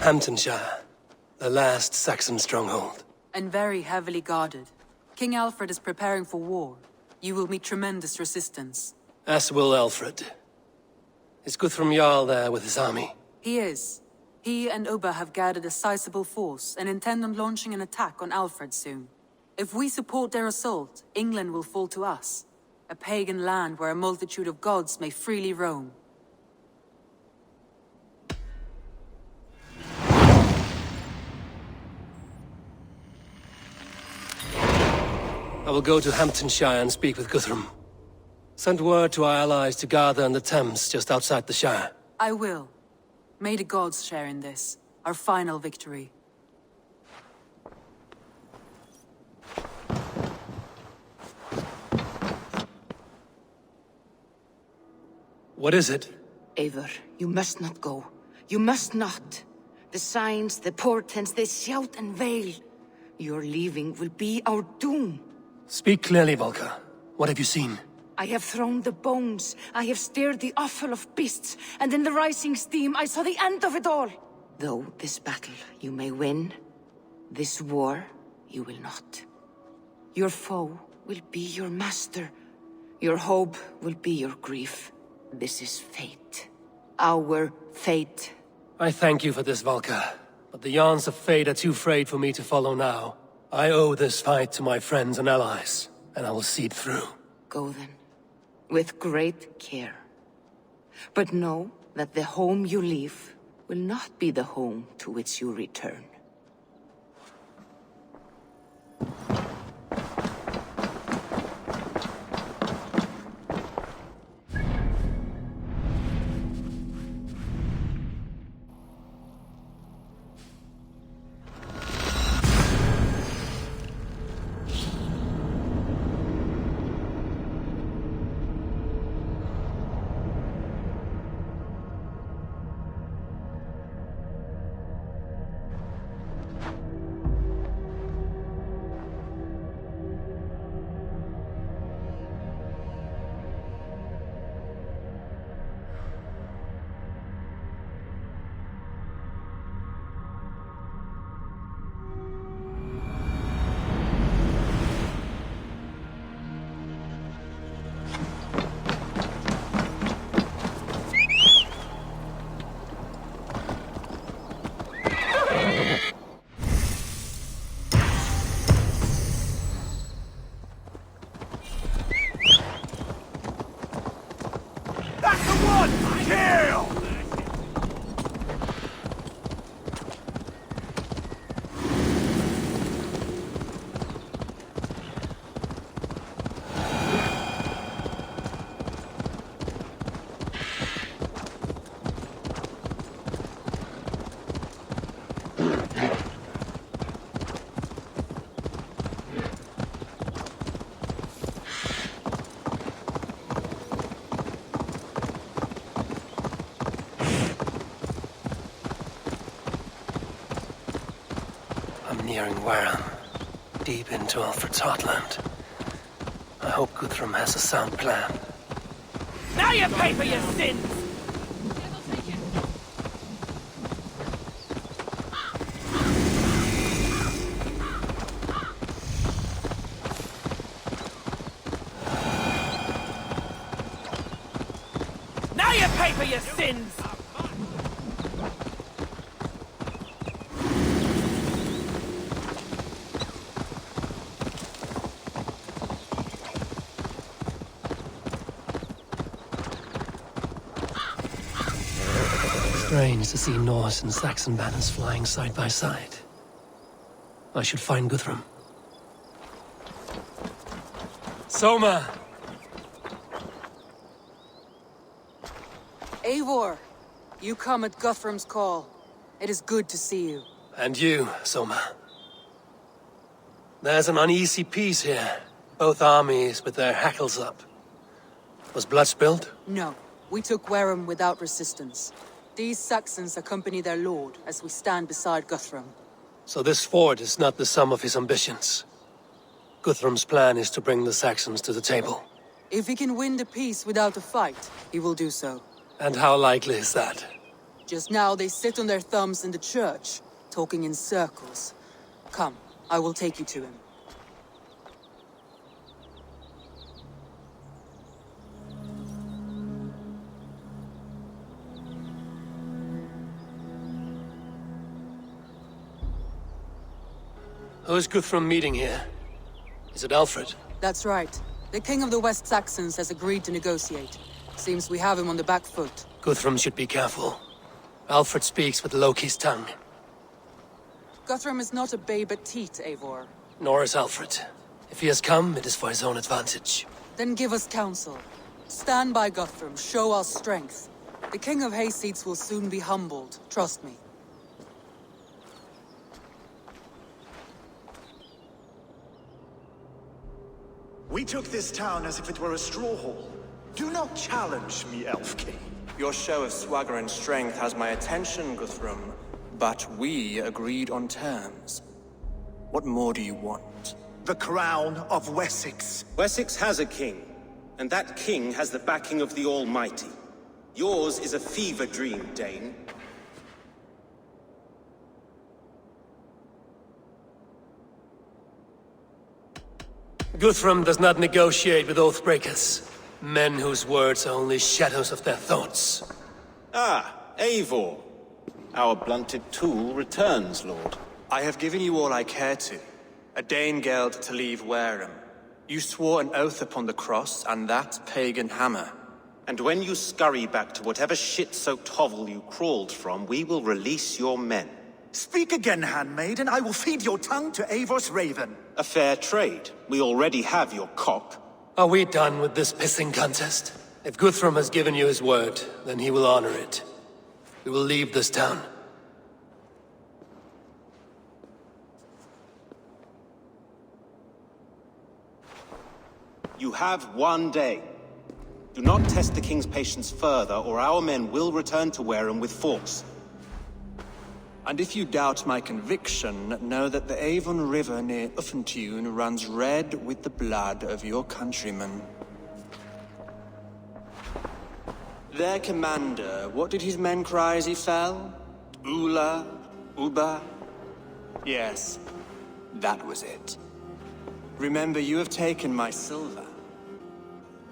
Hamptonshire, the last Saxon stronghold. And very heavily guarded. King Aelfred is preparing for war. You will meet tremendous resistance. As will Aelfred. Is Guthrum Jarl there with his army? He is. He and Ubba have gathered a sizable force and intend on launching an attack on Aelfred soon. If we support their assault, England will fall to us. A pagan land where a multitude of gods may freely roam. I will go to Hamptonshire and speak with Guthrum. Send word to our allies to gather in the Thames just outside the Shire. I will. May the gods share in this, our final victory. What is it? Eivor, you must not go. You must not. The signs, the portents, they shout and wail. Your leaving will be our doom. Speak clearly, Volker. What have you seen? I have thrown the bones, I have stirred the offal of beasts, and in the rising steam I saw the end of it all. Though this battle you may win, this war you will not. Your foe will be your master. Your hope will be your grief. This is fate. Our fate. I thank you for this, Volker. But the yarns of fate are too frayed for me to follow now. I owe this fight to my friends and allies, and I will see it through. Go then. With great care. But know that the home you leave will not be the home to which you return. Nearing Warren, deep into Alfred's heartland. I hope Guthrum has a sound plan. Now you pay for your sins! Now you pay for your sins! Strange to see Norse and Saxon banners flying side by side. I should find Guthrum. Soma! Eivor, you come at Guthrum's call. It is good to see you. And you, Soma. There's an uneasy peace here. Both armies with their hackles up. Was blood spilled? No, we took Wareham without resistance. These Saxons accompany their lord as we stand beside Guthrum. So this fort is not the sum of his ambitions. Guthrum's plan is to bring the Saxons to the table. If he can win the peace without a fight, he will do so. And how likely is that? Just now they sit on their thumbs in the church, talking in circles. Come, I will take you to him. Who's Guthrum meeting here? Is it Alfred? That's right. The king of the West Saxons has agreed to negotiate. Seems we have him on the back foot. Guthrum should be careful. Alfred speaks with Loki's tongue. Guthrum is not a babe at teat, Eivor. Nor is Alfred. If he has come, it is for his own advantage. Then give us counsel. Stand by Guthrum, show our strength. The king of Hayseeds will soon be humbled, trust me. We took this town as if it were a straw hall. Do not challenge me, Elf King. Your show of swagger and strength has my attention, Guthrum. But we agreed on terms. What more do you want? The crown of Wessex. Wessex has a king, and that king has the backing of the Almighty. Yours is a fever dream, Dane. Guthrum does not negotiate with oathbreakers. Men whose words are only shadows of their thoughts. Ah, Eivor. Our blunted tool returns, Lord. I have given you all I care to. A Danegeld to leave Wareham. You swore an oath upon the cross, and that pagan hammer. And when you scurry back to whatever shit-soaked hovel you crawled from, we will release your men. Speak again, handmaid, and I will feed your tongue to Eivor's raven. A fair trade. We already have your cock. Are we done with this pissing contest? If Guthrum has given you his word, then he will honor it. We will leave this town. You have one day. Do not test the king's patience further, or our men will return to Wareham with force. And if you doubt my conviction, know that the Avon River near Uffentune runs red with the blood of your countrymen. Their commander, what did his men cry as he fell? Ula? Uba? Yes, that was it. Remember, you have taken my silver.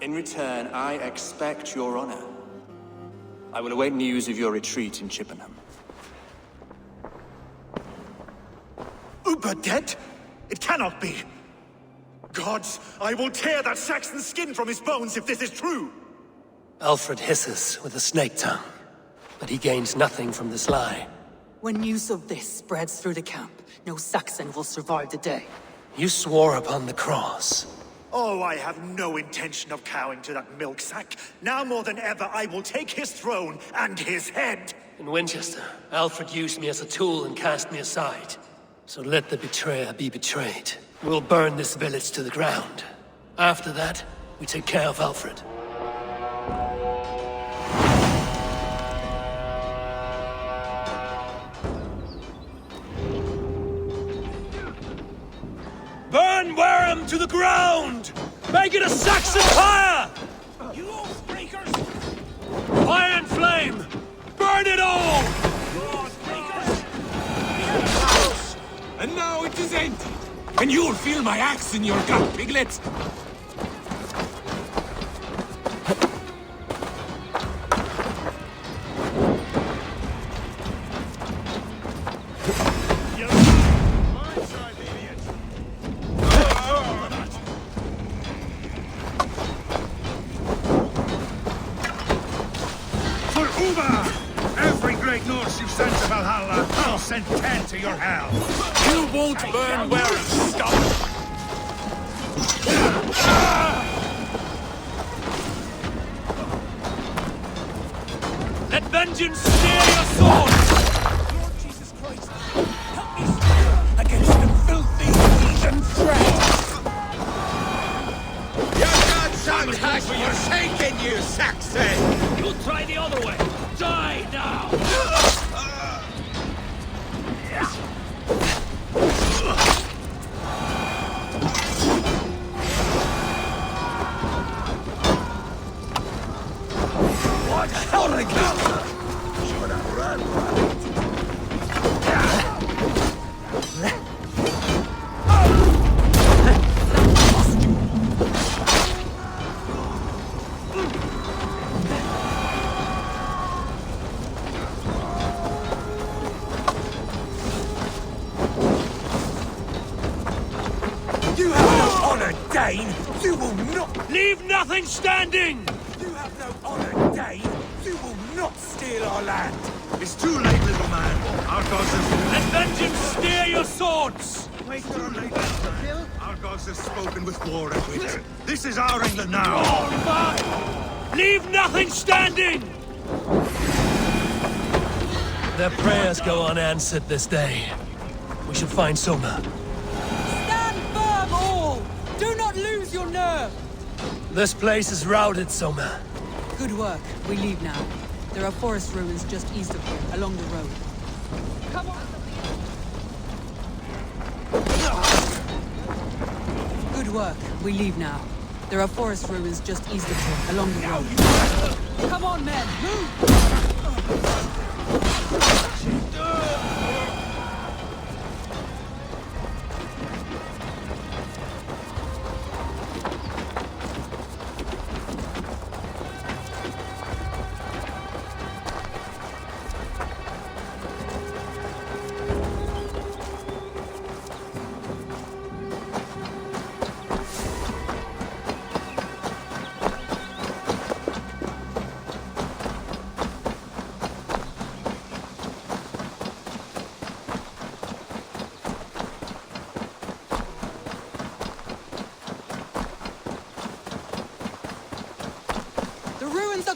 In return, I expect your honor. I will await news of your retreat in Chippenham. Uber dead? It cannot be. Gods, I will tear that Saxon skin from his bones if this is true. Alfred hisses with a snake tongue, but he gains nothing from this lie. When news of this spreads through the camp, no Saxon will survive the day. You swore upon the cross. Oh, I have no intention of cowing to that milksack. Now more than ever, I will take his throne and his head. In Winchester, Alfred used me as a tool and cast me aside. So let the betrayer be betrayed. We'll burn this village to the ground. After that, we take care of Alfred. Burn Wareham to the ground! Make it a Saxon pyre! You oathbreakers! Fire and flame! Burn it all! You oathbreakers! House! And now it is empty! And you'll feel my axe in your gut, piglet! Valhalla, I'll send 10 to your hell. You won't burn Wareham, stop! Let vengeance steer your sword! Lord Jesus Christ, help me stand against the filthy heathen threat! Your gods on has forsaken you, Saxon! You'll try the other way! Die now! What hell should have run? You have no honor, Dane! You will not... Leave nothing standing! You have no honor, Dane! You will not steal our land! It's too late, little man. Our gods have... Let vengeance steer your swords! Wait, too late, little man. Our gods have spoken with war and wit. This is our England now. All mine! Leave nothing standing! Their prayers go unanswered this day. We should find Soma. Stand firm, all! Do not lose your nerve! This place is routed, Soma. Good work. We leave now. There are forest ruins just east of here, along the road. Come on! Good work. We leave now. There are forest ruins just east of here, along the road. Come on, men! Move!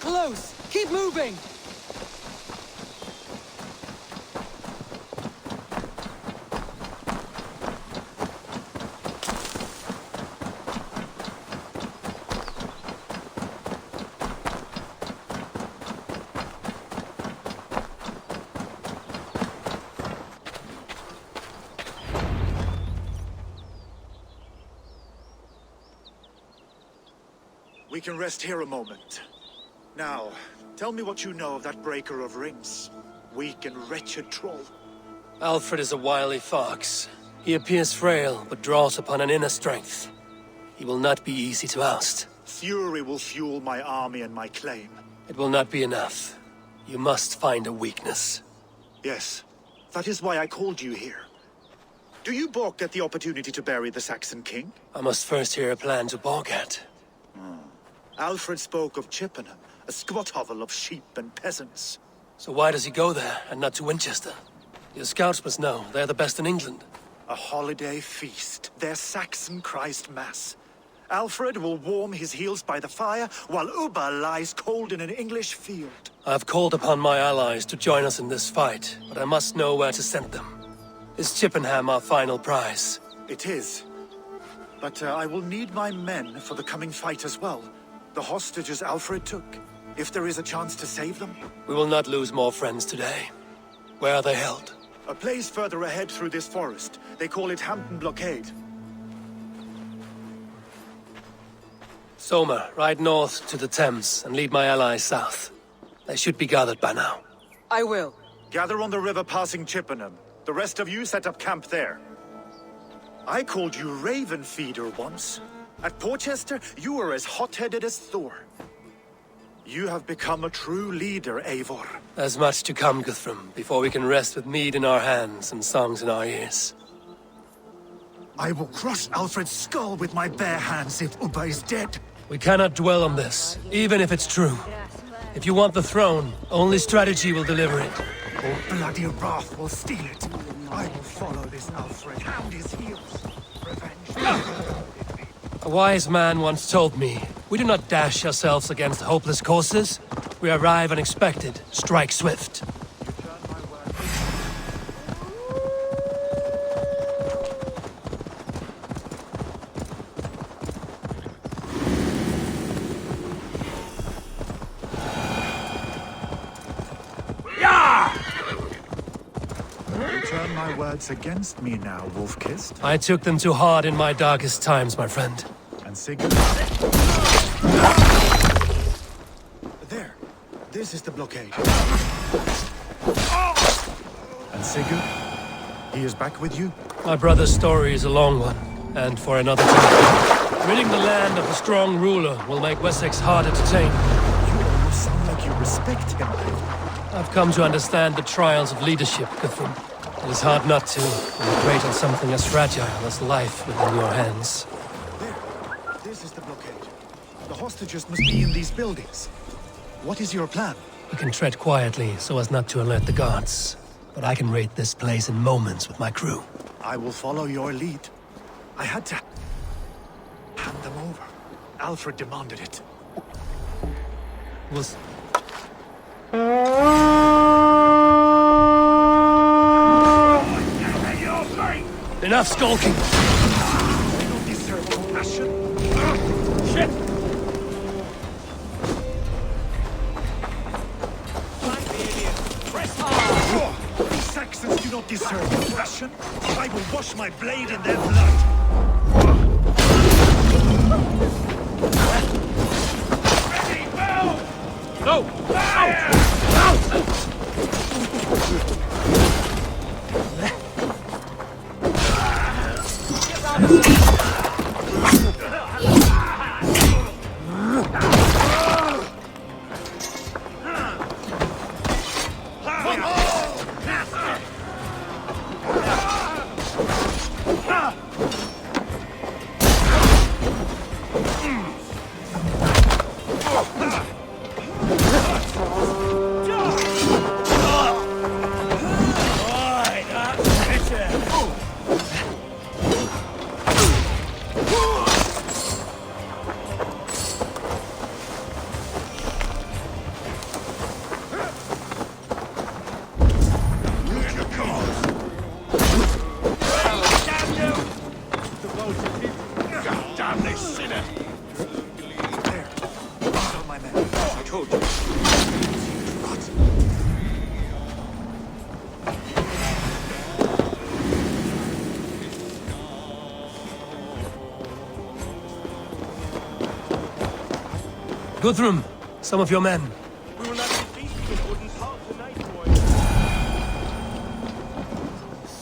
Close! Keep moving! We can rest here a moment. Now, tell me what you know of that breaker of rings. Weak and wretched troll. Aelfred is a wily fox. He appears frail, but draws upon an inner strength. He will not be easy to oust. Fury will fuel my army and my claim. It will not be enough. You must find a weakness. Yes, that is why I called you here. Do you balk at the opportunity to bury the Saxon king? I must first hear a plan to balk at. Alfred spoke of Chippenham, a squat hovel of sheep and peasants. So why does he go there, and not to Winchester? Your scouts must know, they're the best in England. A holiday feast, their Saxon Christ Mass. Alfred will warm his heels by the fire, while Uba lies cold in an English field. I've called upon my allies to join us in this fight, but I must know where to send them. Is Chippenham our final prize? It is. But I will need my men for the coming fight as well. The hostages Alfred took. If there is a chance to save them. We will not lose more friends today. Where are they held? A place further ahead through this forest. They call it Hampton Blockade. Soma, ride north to the Thames and lead my allies south. They should be gathered by now. I will. Gather on the river passing Chippenham. The rest of you set up camp there. I called you Raven Feeder once. At Porchester, you were as hot-headed as Thor. You have become a true leader, Eivor. There's much to come, Guthrum, before we can rest with mead in our hands and songs in our ears. I will crush Alfred's skull with my bare hands if Uba is dead. We cannot dwell on this, even if it's true. If you want the throne, only strategy will deliver it. Or bloody wrath will steal it. I will follow this Alfred, hound his heels. Revenge. A wise man once told me, we do not dash ourselves against hopeless courses. We arrive unexpected, strike swift. Turn my words against me now, Wolf-Kissed. I took them too hard in my darkest times, my friend. And Sigurd. There. This is the blockade. And Sigurd? He is back with you? My brother's story is a long one, and for another time. Ridding the land of a strong ruler will make Wessex harder to tame. You almost sound like you respect him, Eivor. I've come to understand the trials of leadership, Guthrum. It is hard not to, when you prey on something as fragile as life within your hands. There. This is the blockade. The hostages must be in these buildings. What is your plan? We can tread quietly so as not to alert the guards. But I can raid this place in moments with my crew. I will follow your lead. I had to hand them over. Alfred demanded it. Was enough skulking! I don't deserve compassion. Shit! These Saxons do not deserve compassion. I will wash my blade in their blood. Ready, move! No! Out! Guthrum, some of your men. We will not be beaten with wooden talk tonight, boys.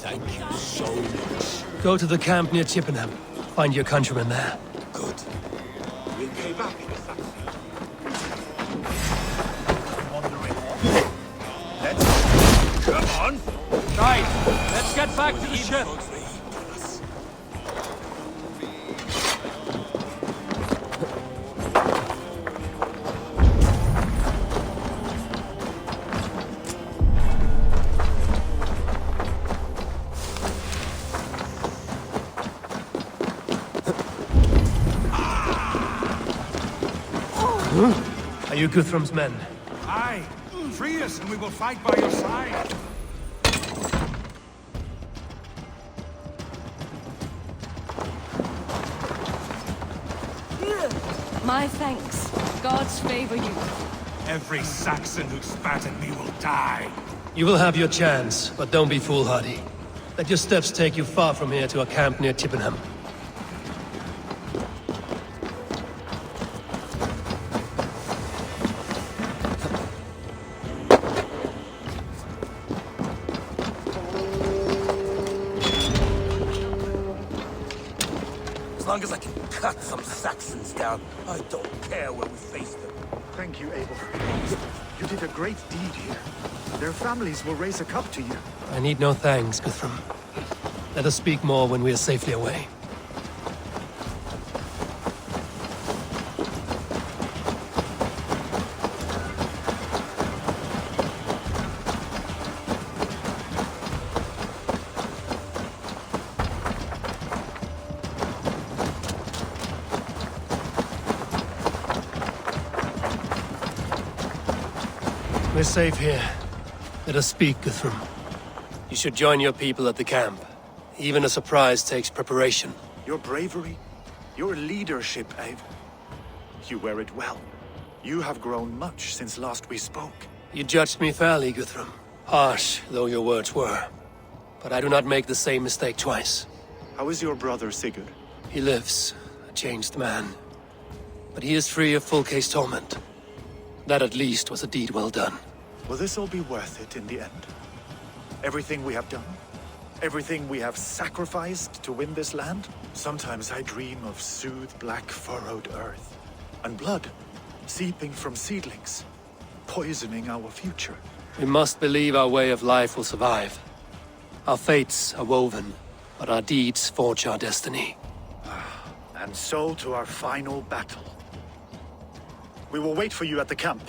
Thank you so much. Go to the camp near Chippenham. Find your countrymen there. Good. We'll pay back in a second. Come on! Right, let's get back to the ship. Are you Guthrum's men? Aye. Free us and we will fight by your side. My thanks. Gods favor you. Every Saxon who spat at me will die. You will have your chance, but don't be foolhardy. Let your steps take you far from here to a camp near Chippenham. As long as I can cut some Saxons down, I don't care where we face them. Thank you, Eivor. You did a great deed here. Their families will raise a cup to you. I need no thanks, Guthrum. Let us speak more when we are safely away. We're safe here. Let us speak, Guthrum. You should join your people at the camp. Even a surprise takes preparation. Your bravery, your leadership, Eivor. You wear it well. You have grown much since last we spoke. You judged me fairly, Guthrum. Harsh though your words were. But I do not make the same mistake twice. How is your brother, Sigurd? He lives, a changed man. But he is free of full case torment. That at least was a deed well done. Will this all be worth it in the end? Everything we have done, everything we have sacrificed to win this land. Sometimes I dream of soothed black furrowed earth, and blood seeping from seedlings, poisoning our future. We must believe our way of life will survive. Our fates are woven, but our deeds forge our destiny. And so to our final battle. We will wait for you at the camp.